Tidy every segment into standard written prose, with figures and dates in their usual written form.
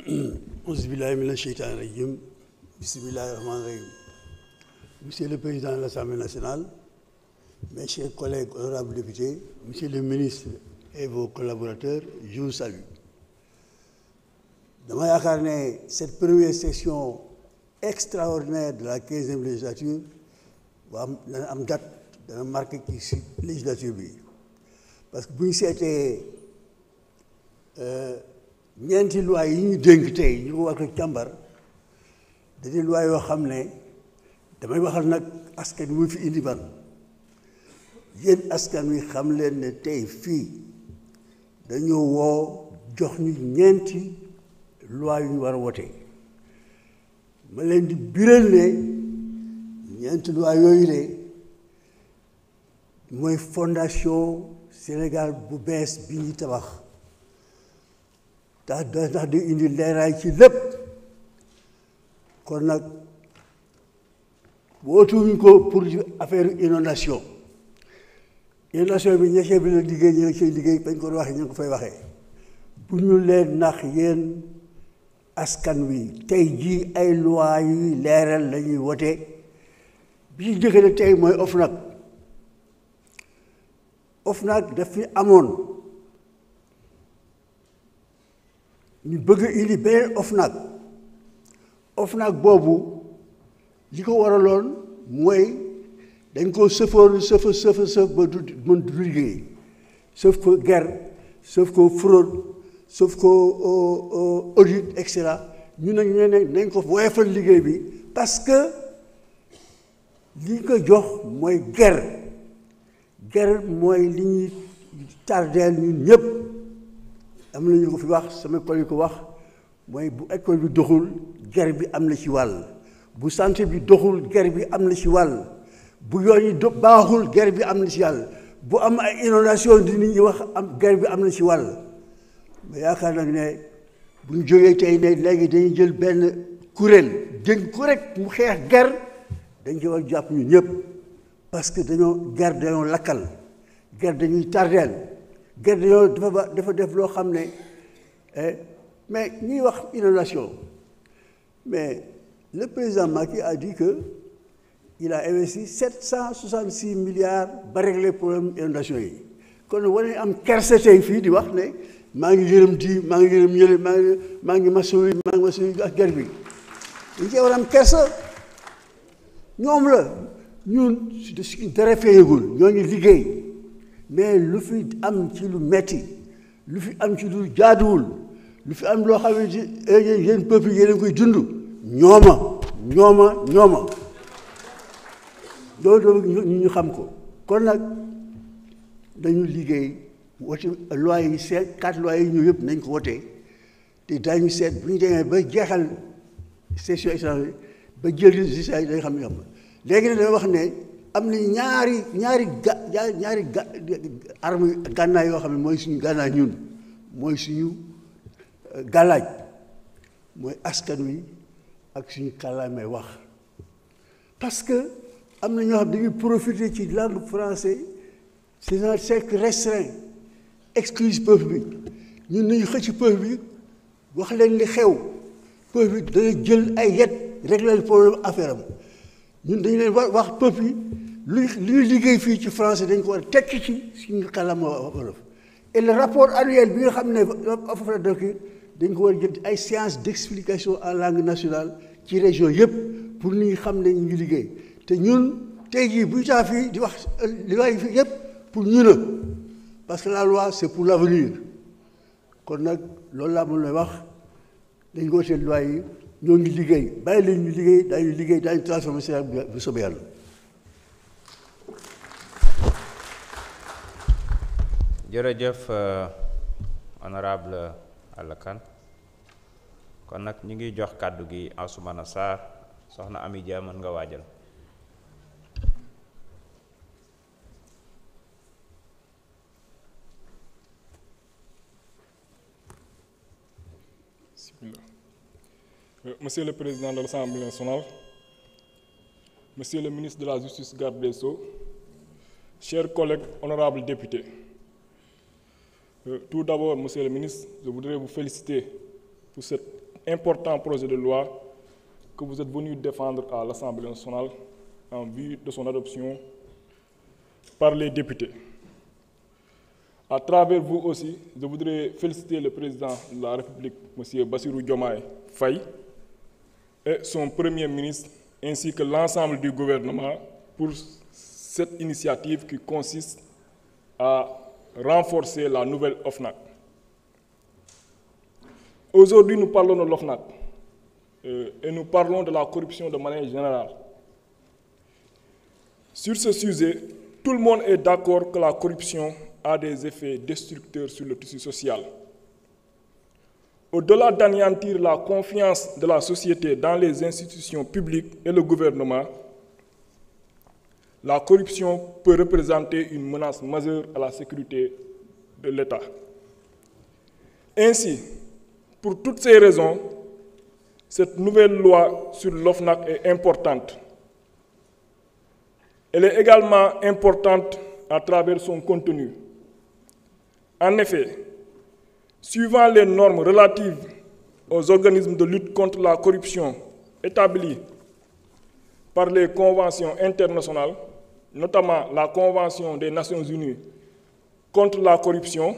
Auzu billahi mina sheytaani rajim. Bismillahi rahmani rahim. Monsieur le Président de l'Assemblée nationale, mes chers collègues honorables députés, Monsieur le ministre et vos collaborateurs, je vous salue. dama yaakaar ne cette première session extraordinaire de la 15e législature dana am date dana marqué ci législature bi parce que bu ñu seetee ñeenti loi yi ñu dénk tey ñu ko war ko càmbar dañuy loi yoo xam ne damay waxal nag askan wi fi indi ban yéen askan wi xam leen ne tey fii dañoo woo jox ñu ñeenti loi yu ñu war a wote ma leen di biral ne ñeenti loi yooyu de mooy fondation Sénégal bu bees bi ñu tabax ndax di indi leeraay ci lépp kon nag wootuñu ko pour affaire inondation bi ñeexee bi la liggéey ñu ne ci liggéey bañ ko waxee ñu ko fay waxee bu ñu leen nax yéen askan wi tey jii ay loi yuy leeral la ñuy wote bi ci njëkk nag tey mooy OFNAC daf fi amoon ñu bëgg indi beneen OFNAC boobu li ko waraloon mooy dañ ko sëf ba du mën du liggéey sëf ko guerre sëf ko fraude sauf que audit et cetera ñu ne nañ ko woyofal liggéey bi parce que li ko jox mooy guerre mooy li ñuy tardeel ñun ñëpp am na ñu ko fi wax sama collègue ko wax mooy bu école bi doxul guerre bi am na ci wàll bu santé bi doxul guerre bi am na ci wàll bu yoon yi baaxul guerre bi am na ci wàll bu am ay inondation di nit ñi wax am guerre bi am na ci wàll mais yaakaar nag ne bu ñu jógee tey ne léegi dañuy jël benn kuréel dénk ko rek mu xeex guerre dañ ci war jàpp ñu ñëpp parce que dañoo lakkal guerre dañuy tardeel guerre dafa def loo xam ne mais ñuy wax inondation mais le président Macky a dit que il a investi 766 milliards ba régler problème inondation yi kon war nañu am kersa tey fii di wax ne maa ngi yërëm maa ngi yërëm ñële maa ngi masu ak guerre bi dañ cee war a am kersa ñoom la ñun dara feeñagul ñoo ngi liggéey mais lu fi am ci lu metti lu fi am ci lu jaaduwul lu fi am loo xam ne yéen peuple yéen a koy dund ñooma loolu ñu xam ko kon nag dañu liggéey wote loi yi seet 4 lois yi ñu yëpp nañ ko wote te daañu seet bu ñu demee ba jeexal session extraordinaire ba jël résultat yi dañ xam ne léegi nag dama wax ne am na ñaari arme gànnaay yoo xam ne mooy suñu gànnaay ñun mooy suñu gàllaaj mooy askan wi ak suñu kàllaamay wax parce que am na ñoo xam dañuy profiter ci langue français c'est un cercle restreint excluse peuple bi ñun nañu xëcc peuple bi wax leen li xew peuple bi dana jël ay yet régler le problème affaire am ñun dañu leen wax peuple yi li ñuy liggéey fii ci français dañ ko war a tekki ci suñu kàllaama wolof et le rapport annuel bi nga xam ne foofu la dëkk dañ ko war a jël ay séance d'explication en langue nationale ci région yëpp pour nit ñi xam ne ñu ngi liggéey te ñun tey jii bu ñu taa fii di wax li waay fii yëpp pour ñu na parce que la loi c'est pour l'avenir kon nag loolu laa mën lay wax dañ ko wooteel loi yi ñoo ngi liggéey bàyyi leen ñu liggéey daañu transformer Sénégal bu soobee yàlla. jërëjëf honorable Alla Kane kon nag ñu ngi jox kàddu gi Ansoumana Sarr soxna Amy Dia mën nga waajal. Monsieur le Président de l'Assemblée nationale, Monsieur le ministre de la Justice, garde des Sceaux, chers collègues honorables députés, tout d'abord, Monsieur le ministre, je voudrais vous féliciter pour cette important projet de loi que vous êtes venu défendre à l'Assemblée nationale en vue de son adoption par les députés. À travers vous aussi, je voudrais féliciter le président de la République, M. Bassirou Diomaye Faye, et son Premier ministre, ainsi que l'ensemble du gouvernement, pour cette initiative qui consiste à renforcer la nouvelle OFNAC. Aujourd'hui, nous parlons de l'OFNAC et nous parlons de la corruption de manière générale. Sur ce sujet, tout le monde est d'accord que la corruption a des effets destructeurs sur le tissu social. Au-delà d'anéantir la confiance de la société dans les institutions publiques et le gouvernement, la corruption peut représenter une menace majeure à la sécurité de l'État. Ainsi, pour toutes ces raisons, cette nouvelle loi sur l'OFNAC est importante. Elle est également importante à travers son contenu. En effet, suivant les normes relatives aux organismes de lutte contre la corruption établies par les conventions internationales, notamment la Convention des Nations Unies contre la corruption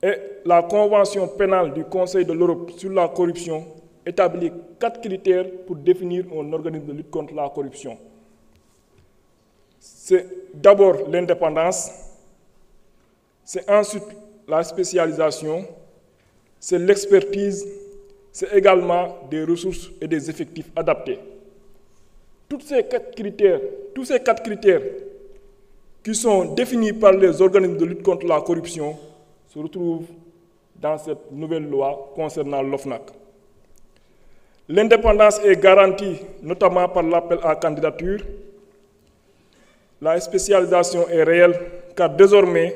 et la Convention pénale du Conseil de l'Europe sur la corruption, établit 4 critères pour définir un organisme de lutte contre la corruption. C'est d'abord l'indépendance, c'est ensuite la spécialisation, c'est l'expertise, c'est également des ressources et des effectifs adaptés. Tous ces quatre critères qui sont définis par les organismes de lutte contre la corruption se retrouvent dans cette nouvelle loi concernant l'OFNAC. L'indépendance est garantie notamment par l'appel à candidature. La spécialisation est réelle car désormais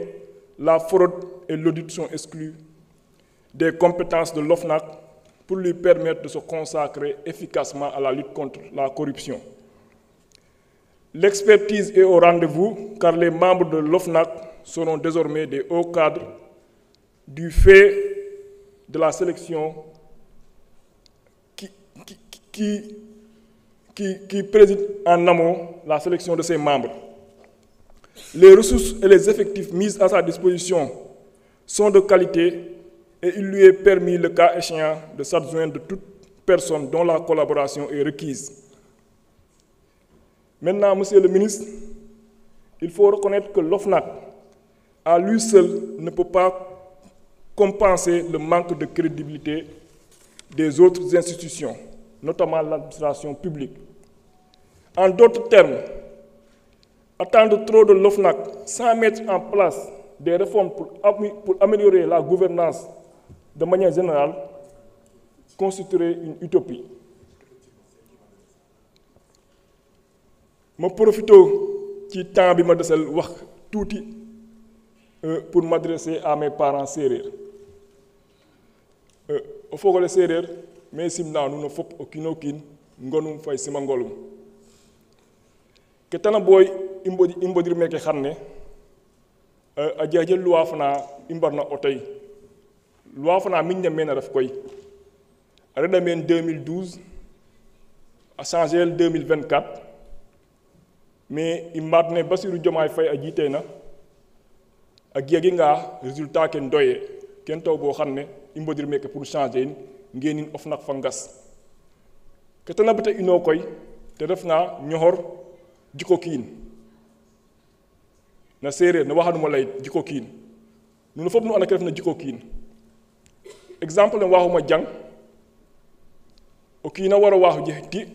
la fraude et l'audit sont exclus des compétences de l'OFNAC pour lui permettre de se consacrer efficacement à la lutte contre la corruption. L'expertise est au rendez-vous car les membres de l'OFNAC seront désormais des hauts cadres du fait de la sélection qui préside en amont la sélection de ses membres. Les ressources et les effectifs mis à sa disposition sont de qualité et il lui est permis, le cas échéant, de s'adjoindre de toute personne dont la collaboration est requise. Maintenant, Monsieur le ministre, il faut reconnaître que l'OFNAC, à lui seul, ne peut pas compenser le manque de crédibilité des autres institutions, notamment l'administration publique. En d'autres termes, attendre trop de l'OFNAC sans mettre en place des réformes pour améliorer la gouvernance de manière générale constituerait une utopie. Je profite du temps que je vais wax touti pour m'adresser à mes parents sérères. Au fogole séréer mais simna nous ne fop o kino kin ngonum fay sima ngolum ke tana boy imbodir meke xamne a jaaje loi fana imbarna otay loi fana min mena daf koy reda men 2012 a changé 2024 mais imadne Bassirou Diomaye Faye a jitena a giegi nga résultat ken doye ken taw bo xamne imbodir meke pour changer ngeenin OFNAC fangas ke tana bata ino koy te def nga ñohor jiko kiin na séeréer na waxanuma lay jiko kiin nu fop nu anake def na jiko kiin exemple ne waxuma jang o kiina wara waxu jehti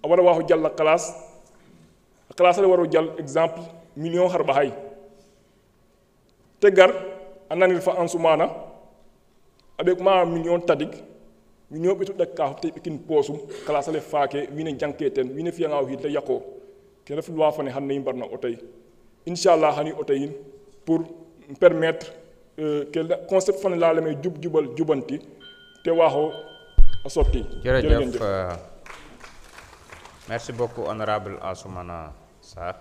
a wara waxu jall classe la waro jall exemple million harba hay te gar ananir fa ansumana avec ma million tadik million bitu dakka te kin posum classe le faake wine janketen wine fiya ngaw hit yako ke ref loi fane hanne imbarna otay inshallah hani otay pour permettre que le concept fane la lemay jubal jubanti te waxo a sorti jërëjëf merci beaucoup honorable Ansoumana Sarr